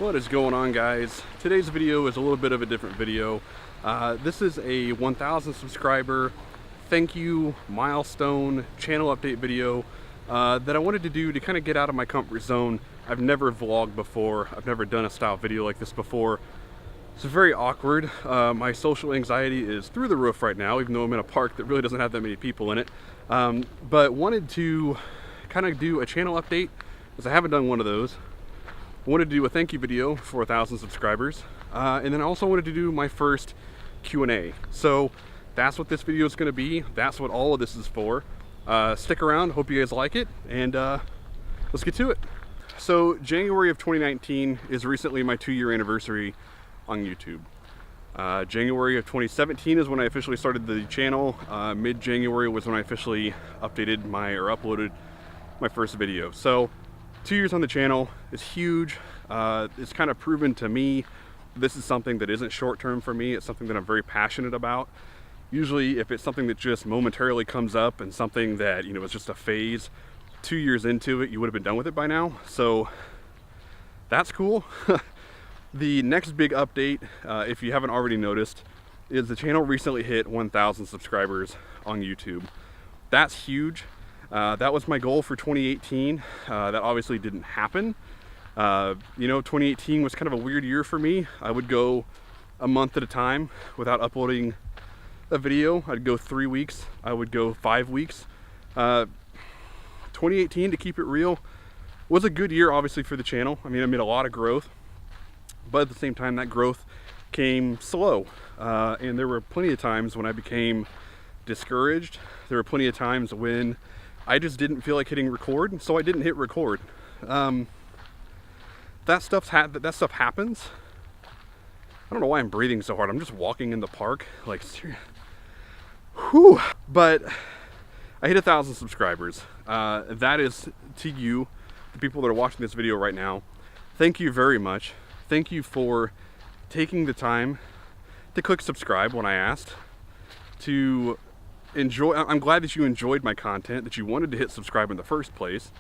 What is going on, guys? Today's video is a little bit of a different video. This is a 1,000 subscriber thank you milestone channel update video that I wanted to do to kind of get out of my comfort zone. I've never vlogged before. I've never done a style video like this before. It's very awkward. My social anxiety is through the roof right now, even though I'm in a park that really doesn't have that many people in it. But wanted to kind of do a channel update because I haven't done one of those. I wanted to do a thank you video for 1,000 subscribers, and then I also wanted to do my first Q&A. So that's what this video is going to be. That's what all of this is for. Stick around, hope you guys like it, and let's get to it. So January of 2019 is recently my 2-year anniversary on YouTube. January of 2017 is when I officially started the channel. Mid-January was when I officially updated uploaded my first video. So 2 years on the channel is huge. It's kind of proven to me this is something that isn't short-term for me. It's something that I'm very passionate about. Usually if it's something that just momentarily comes up and something that, you know, is just a phase, 2 years into it, you would have been done with it by now. So that's cool. The next big update, if you haven't already noticed, is the channel recently hit 1,000 subscribers on YouTube. That's huge. That was my goal for 2018. That obviously didn't happen. You know, 2018 was kind of a weird year for me. I would go a month at a time without uploading a video. I'd go 3 weeks. I would go 5 weeks. 2018, to keep it real, was a good year, obviously, for the channel. I mean, I made a lot of growth, but at the same time, that growth came slow. And there were plenty of times when I became discouraged. There were plenty of times when I just didn't feel like hitting record, so I didn't hit record. That stuff happens. I don't know why I'm breathing so hard. I'm just walking in the park, like, whew. But I hit 1,000 subscribers. That is to you, the people that are watching this video right now. Thank you very much. Thank you for taking the time to click subscribe when I asked, to enjoy. I'm glad that you enjoyed my content, that you wanted to hit subscribe in the first place.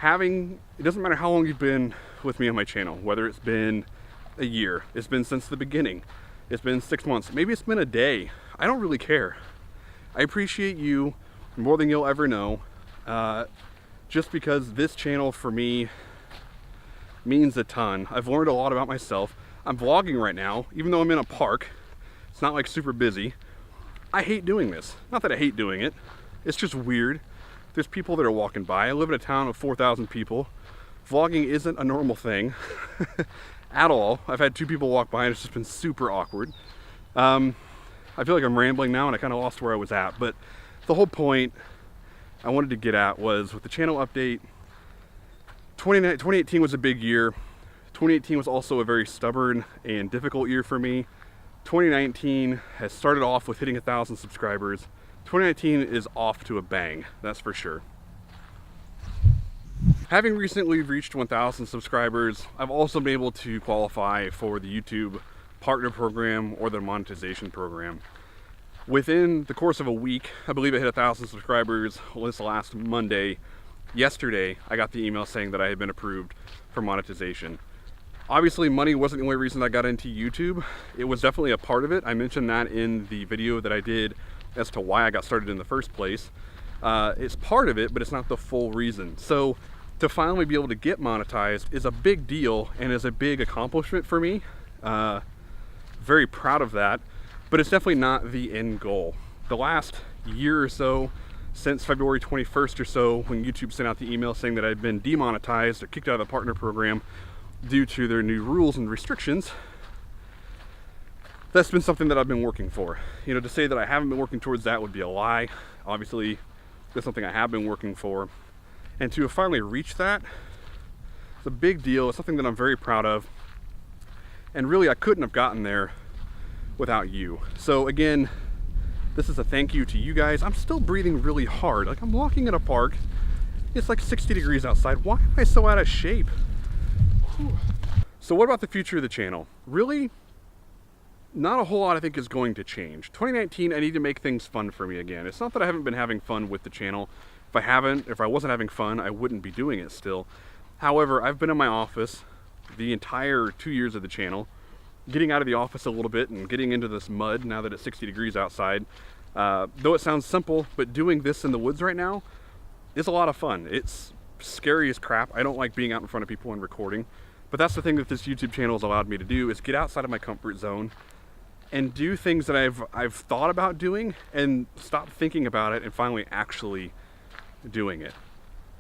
It doesn't matter how long you've been with me on my channel, whether it's been a year, it's been since the beginning, it's been 6 months, maybe it's been a day. I don't really care. I appreciate you more than you'll ever know, just because this channel for me means a ton. I've learned a lot about myself. I'm vlogging right now, even though I'm in a park. It's not like super busy. I hate doing this. Not that I hate doing it. It's just weird. There's people that are walking by. I live in a town of 4,000 people. Vlogging isn't a normal thing at all. I've had 2 people walk by and it's just been super awkward. I feel like I'm rambling now and I kind of lost where I was at. But the whole point I wanted to get at was with the channel update, 2018 was a big year. 2018 was also a very stubborn and difficult year for me. 2019 has started off with hitting 1,000 subscribers. 2019 is off to a bang, that's for sure. Having recently reached 1,000 subscribers, I've also been able to qualify for the YouTube Partner Program or the Monetization Program. Within the course of a week, I believe I hit 1,000 subscribers this last Monday. Yesterday, I got the email saying that I had been approved for monetization. Obviously, money wasn't the only reason I got into YouTube. It was definitely a part of it. I mentioned that in the video that I did as to why I got started in the first place. It's part of it, but it's not the full reason. So to finally be able to get monetized is a big deal and is a big accomplishment for me. Very proud of that, but it's definitely not the end goal. The last year or so, since February 21st or so, when YouTube sent out the email saying that I'd been demonetized or kicked out of the partner program due to their new rules and restrictions, that's been something that I've been working for. You know, to say that I haven't been working towards that would be a lie. Obviously, that's something I have been working for. And to have finally reached that, it's a big deal. It's something that I'm very proud of. And really, I couldn't have gotten there without you. So again, this is a thank you to you guys. I'm still breathing really hard. Like, I'm walking in a park. It's like 60 degrees outside. Why am I so out of shape? Whew. So what about the future of the channel? Really, not a whole lot I think is going to change. 2019, I need to make things fun for me again. It's not that I haven't been having fun with the channel. If I wasn't having fun, I wouldn't be doing it still. However, I've been in my office the entire 2 years of the channel, getting out of the office a little bit and getting into this mud now that it's 60 degrees outside. Though it sounds simple, but doing this in the woods right now is a lot of fun. It's scary as crap. I don't like being out in front of people and recording, but that's the thing that this YouTube channel has allowed me to do, is get outside of my comfort zone and do things that I've thought about doing and stop thinking about it and finally actually doing it.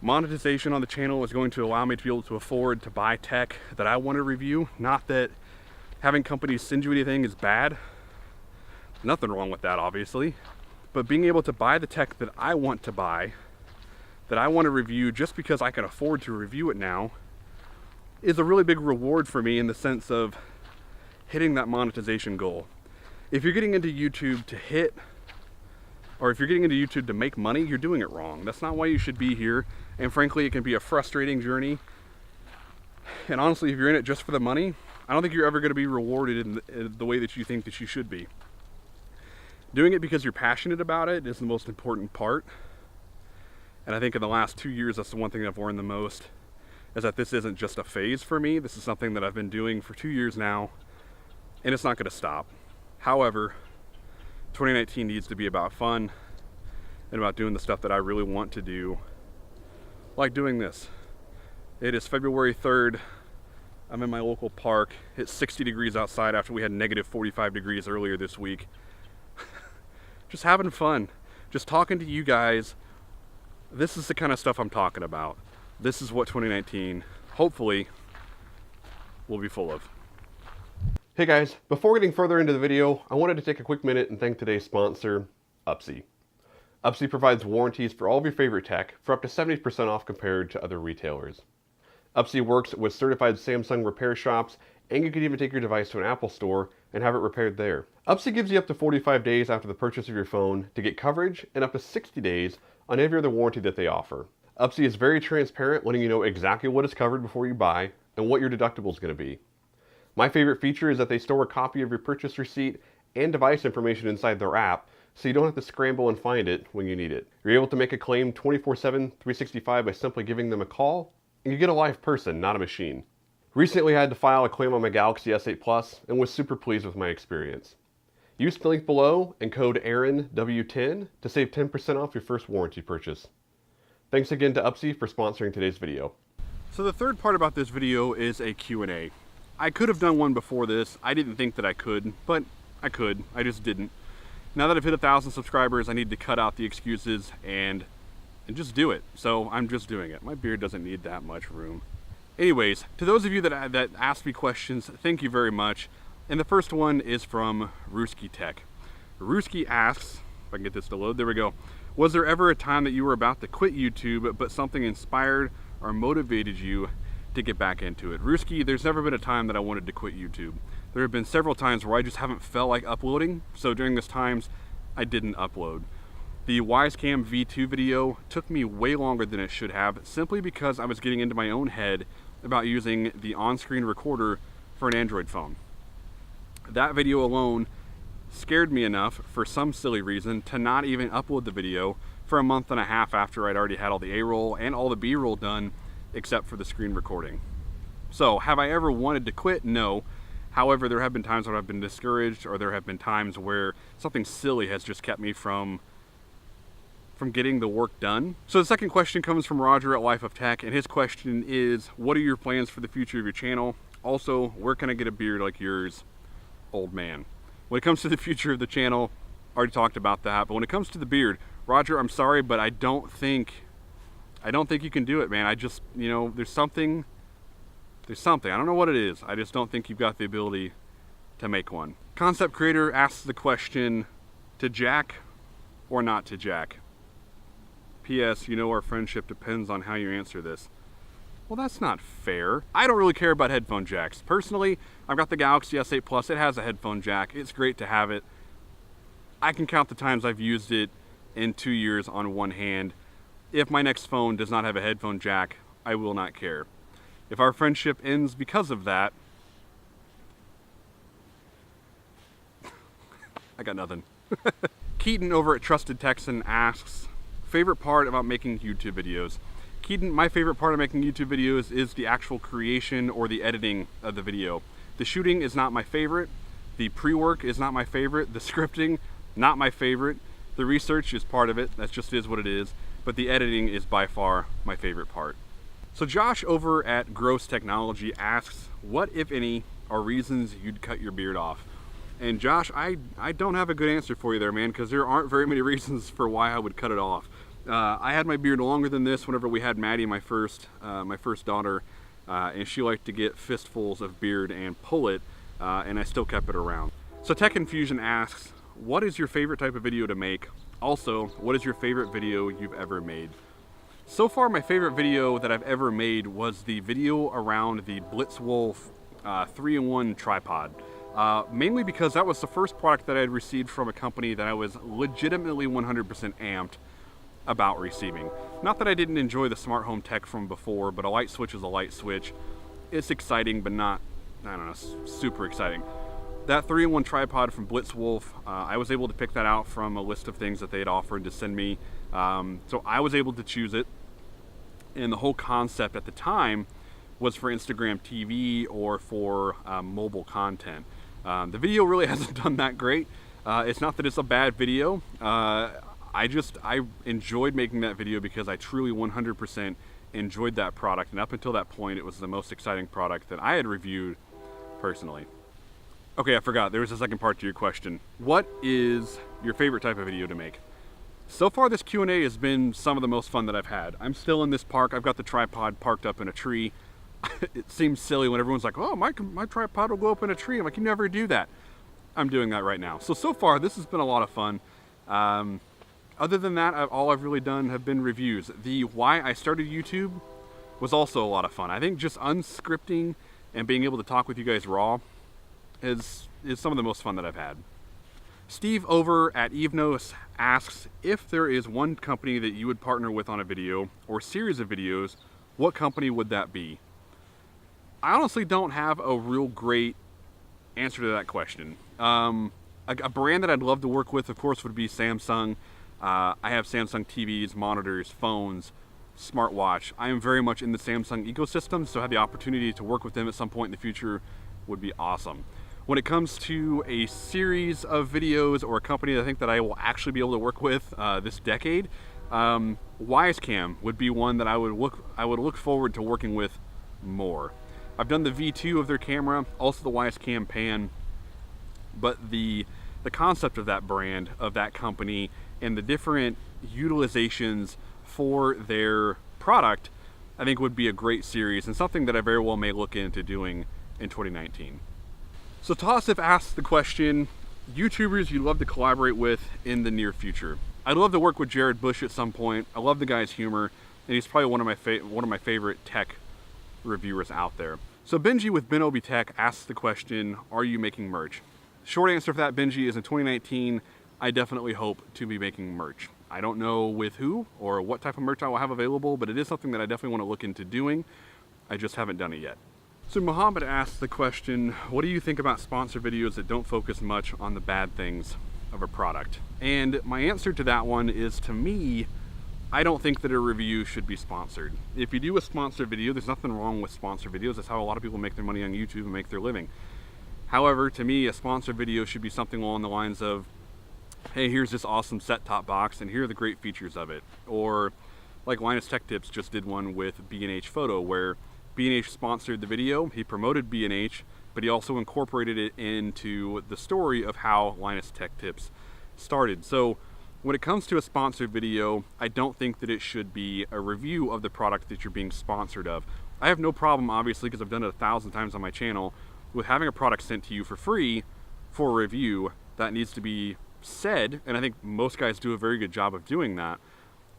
Monetization on the channel is going to allow me to be able to afford to buy tech that I want to review. Not that having companies send you anything is bad. Nothing wrong with that, obviously. But being able to buy the tech that I want to buy, that I want to review just because I can afford to review it now, is a really big reward for me in the sense of hitting that monetization goal. If you're getting into YouTube to hit, or if you're getting into YouTube to make money, you're doing it wrong. That's not why you should be here. And frankly, it can be a frustrating journey. And honestly, if you're in it just for the money, I don't think you're ever going to be rewarded in the way that you think that you should be. Doing it because you're passionate about it is the most important part. And I think in the last 2 years, that's the one thing I've learned the most, is that this isn't just a phase for me. This is something that I've been doing for 2 years now, and it's not going to stop. However, 2019 needs to be about fun and about doing the stuff that I really want to do, like doing this. It is February 3rd. I'm in my local park. It's 60 degrees outside after we had negative 45 degrees earlier this week. Just having fun, just talking to you guys. This is the kind of stuff I'm talking about. This is what 2019, hopefully, will be full of. Hey guys, before getting further into the video, I wanted to take a quick minute and thank today's sponsor, Upsy. Upsy provides warranties for all of your favorite tech for up to 70% off compared to other retailers. Upsy works with certified Samsung repair shops, and you can even take your device to an Apple store and have it repaired there. Upsy gives you up to 45 days after the purchase of your phone to get coverage, and up to 60 days on every other warranty that they offer. Upsy is very transparent, letting you know exactly what is covered before you buy and what your deductible is going to be. My favorite feature is that they store a copy of your purchase receipt and device information inside their app, so you don't have to scramble and find it when you need it. You're able to make a claim 24/7, 365 by simply giving them a call, and you get a live person, not a machine. Recently I had to file a claim on my Galaxy S8 Plus and was super pleased with my experience. Use the link below and code AARONW10 to save 10% off your first warranty purchase. Thanks again to Upsy for sponsoring today's video. So the third part about this video is a Q&A. I could have done one before this. I didn't think that I could, but I could. I just didn't. Now that I've hit 1,000 subscribers, I need to cut out the excuses and just do it. So I'm just doing it. My beard doesn't need that much room. Anyways, to those of you that asked me questions, thank you very much. And the first one is from Ruski Tech. Ruski asks, if I can get this to load, there we go. Was there ever a time that you were about to quit YouTube, but something inspired or motivated you to get back into it? Ruski, there's never been a time that I wanted to quit YouTube. There have been several times where I just haven't felt like uploading, so during those times, I didn't upload. The Wisecam V2 video took me way longer than it should have, simply because I was getting into my own head about using the on-screen recorder for an Android phone. That video alone scared me enough, for some silly reason, to not even upload the video for a month and a half after I'd already had all the A-roll and all the B-roll done, except for the screen recording. So, have I ever wanted to quit? No. However, there have been times when I've been discouraged, or there have been times where something silly has just kept me from getting the work done. So the second question comes from Roger at Life of Tech, and his question is, what are your plans for the future of your channel? Also, where can I get a beard like yours, old man? When it comes to the future of the channel, I already talked about that, but when it comes to the beard, Roger, I'm sorry, but I don't think you can do it, man. I just, you know, there's something, I don't know what it is. I just don't think you've got the ability to make one. Concept Creator asks the question, to Jack or not to Jack? P.S. You know our friendship depends on how you answer this. Well, that's not fair. I don't really care about headphone jacks. Personally, I've got the Galaxy S8 Plus. It has a headphone jack. It's great to have it. I can count the times I've used it in 2 years on one hand. If my next phone does not have a headphone jack, I will not care. If our friendship ends because of that, I got nothing. Keaton over at Trusted Texan asks, favorite part about making YouTube videos? Keaton, my favorite part of making YouTube videos is the actual creation or the editing of the video. The shooting is not my favorite. The pre-work is not my favorite. The scripting, not my favorite. The research is part of it. That just is what it is. But the editing is by far my favorite part. So Josh over at Gross Technology asks, what, if any, are reasons you'd cut your beard off? And Josh, I don't have a good answer for you there, man, because there aren't very many reasons for why I would cut it off. I had my beard longer than this whenever we had Maddie, my first daughter, and she liked to get fistfuls of beard and pull it, and I still kept it around. So Tech Infusion asks, what is your favorite type of video to make? Also, what is your favorite video you've ever made? So far, my favorite video that I've ever made was the video around the Blitzwolf 3-in-1 tripod. Mainly because that was the first product that I had received from a company that I was legitimately 100% amped about receiving. Not that I didn't enjoy the smart home tech from before, but a light switch is a light switch. It's exciting, but not, I don't know, super exciting. That 3-in-1 tripod from Blitzwolf, I was able to pick that out from a list of things that they had offered to send me. So I was able to choose it. And the whole concept at the time was for Instagram TV or for mobile content. The video really hasn't done that great. It's not that it's a bad video. I enjoyed making that video because I truly 100% enjoyed that product. And up until that point, it was the most exciting product that I had reviewed personally. Okay, I forgot. There was a second part to your question. What is your favorite type of video to make? So far, this Q&A has been some of the most fun that I've had. I'm still in this park. I've got the tripod parked up in a tree. It seems silly when everyone's like, oh, my tripod will go up in a tree. I'm like, you never do that. I'm doing that right now. So far, this has been a lot of fun. Other than that, all I've really done have been reviews. The why I started YouTube was also a lot of fun. I think just unscripting and being able to talk with you guys raw is some of the most fun that I've had. Steve over at Evnos asks, if there is one company that you would partner with on a video or series of videos, what company would that be? I honestly don't have a real great answer to that question. A brand that I'd love to work with, of course, would be Samsung. I have Samsung TVs, monitors, phones, smartwatch. I am very much in the Samsung ecosystem, so have the opportunity to work with them at some point in the future would be awesome. When it comes to a series of videos or a company that I think that I will actually be able to work with this decade, Wisecam would be one that I would look forward to working with more. I've done the V2 of their camera, also the Wisecam Pan, but the concept of that brand, of that company, and the different utilizations for their product, I think would be a great series and something that I very well may look into doing in 2019. So Tossif asks the question, YouTubers you'd love to collaborate with in the near future. I'd love to work with Jared Bush at some point. I love the guy's humor, and he's probably one of my favorite tech reviewers out there. So Benji with Benobi Tech asks the question, are you making merch? Short answer for that, Benji, is in 2019, I definitely hope to be making merch. I don't know with who or what type of merch I will have available, but it is something that I definitely want to look into doing. I just haven't done it yet. So Muhammad asks the question, what do you think about sponsored videos that don't focus much on the bad things of a product? And my answer to that one is, to me, I don't think that a review should be sponsored. If you do a sponsored video, there's nothing wrong with sponsored videos. That's how a lot of people make their money on YouTube and make their living. However, to me, a sponsored video should be something along the lines of, hey, here's this awesome set-top box and here are the great features of it. Or like Linus Tech Tips just did one with B&H Photo, where B&H sponsored the video, he promoted B&H, but he also incorporated it into the story of how Linus Tech Tips started. So when it comes to a sponsored video, I don't think that it should be a review of the product that you're being sponsored of. I have no problem, obviously, because I've done it 1,000 times on my channel, with having a product sent to you for free for a review. That needs to be said, and I think most guys do a very good job of doing that.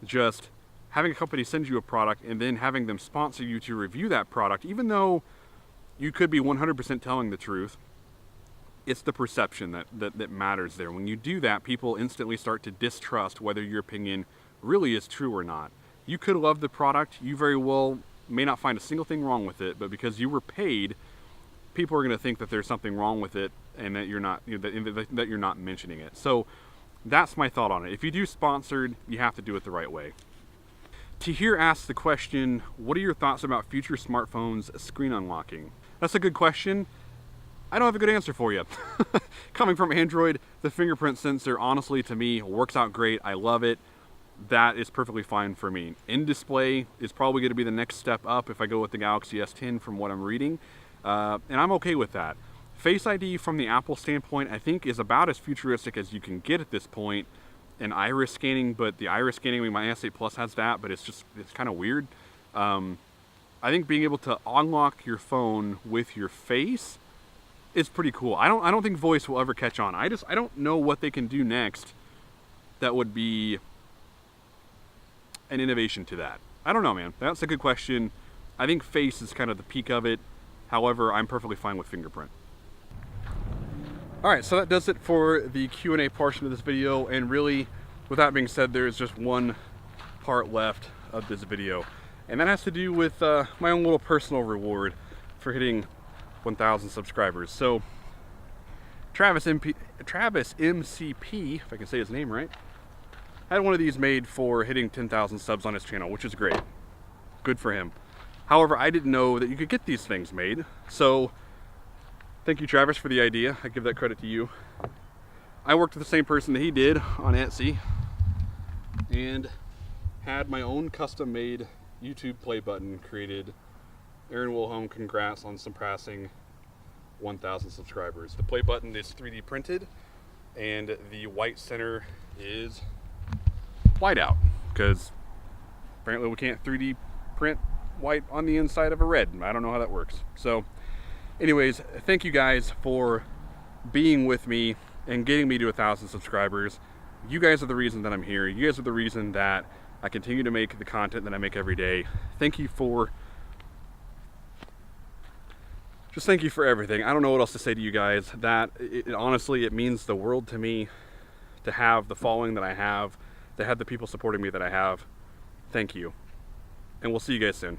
Just having a company send you a product and then having them sponsor you to review that product, even though you could be 100% telling the truth, it's the perception that matters there. When you do that, people instantly start to distrust whether your opinion really is true or not. You could love the product, you very well may not find a single thing wrong with it, but because you were paid, people are going to think that there's something wrong with it and that you're not mentioning it. So that's my thought on it. If you do sponsored, you have to do it the right way. Tahir asks the question, what are your thoughts about future smartphones screen unlocking? That's a good question. I don't have a good answer for you. Coming from Android, the fingerprint sensor, honestly, to me, works out great. I love it. That is perfectly fine for me. In-display is probably going to be the next step up if I go with the Galaxy S10 from what I'm reading. And I'm okay with that. Face ID from the Apple standpoint, I think, is about as futuristic as you can get at this point. And iris scanning, but the iris scanning, I mean, my S8 Plus has that, but it's kind of weird. I think being able to unlock your phone with your face is pretty cool. I don't think voice will ever catch on. I don't know what they can do next that would be an innovation to that. I don't know, man. That's a good question. I think face is kind of the peak of it. However, I'm perfectly fine with fingerprint. All right, so that does it for the Q&A portion of this video. And really, with that being said, there is just one part left of this video. And that has to do with my own little personal reward for hitting 1,000 subscribers. So, Travis MCP, if I can say his name right, had one of these made for hitting 10,000 subs on his channel, which is great. Good for him. However, I didn't know that you could get these things made. So, thank you, Travis, for the idea. I give that credit to you. I worked with the same person that he did on Etsy and had my own custom-made YouTube play button created. Aaron Wilhelm, congrats on surpassing 1,000 subscribers. The play button is 3D printed, and the white center is white out, because apparently we can't 3D print white on the inside of a red. I don't know how that works. So anyways, thank you guys for being with me and getting me to 1,000 subscribers. You guys are the reason that I'm here. You guys are the reason that I continue to make the content that I make every day. Thank you for everything. I don't know what else to say to you guys. Honestly, it means the world to me to have the following that I have, to have the people supporting me that I have. Thank you. And we'll see you guys soon.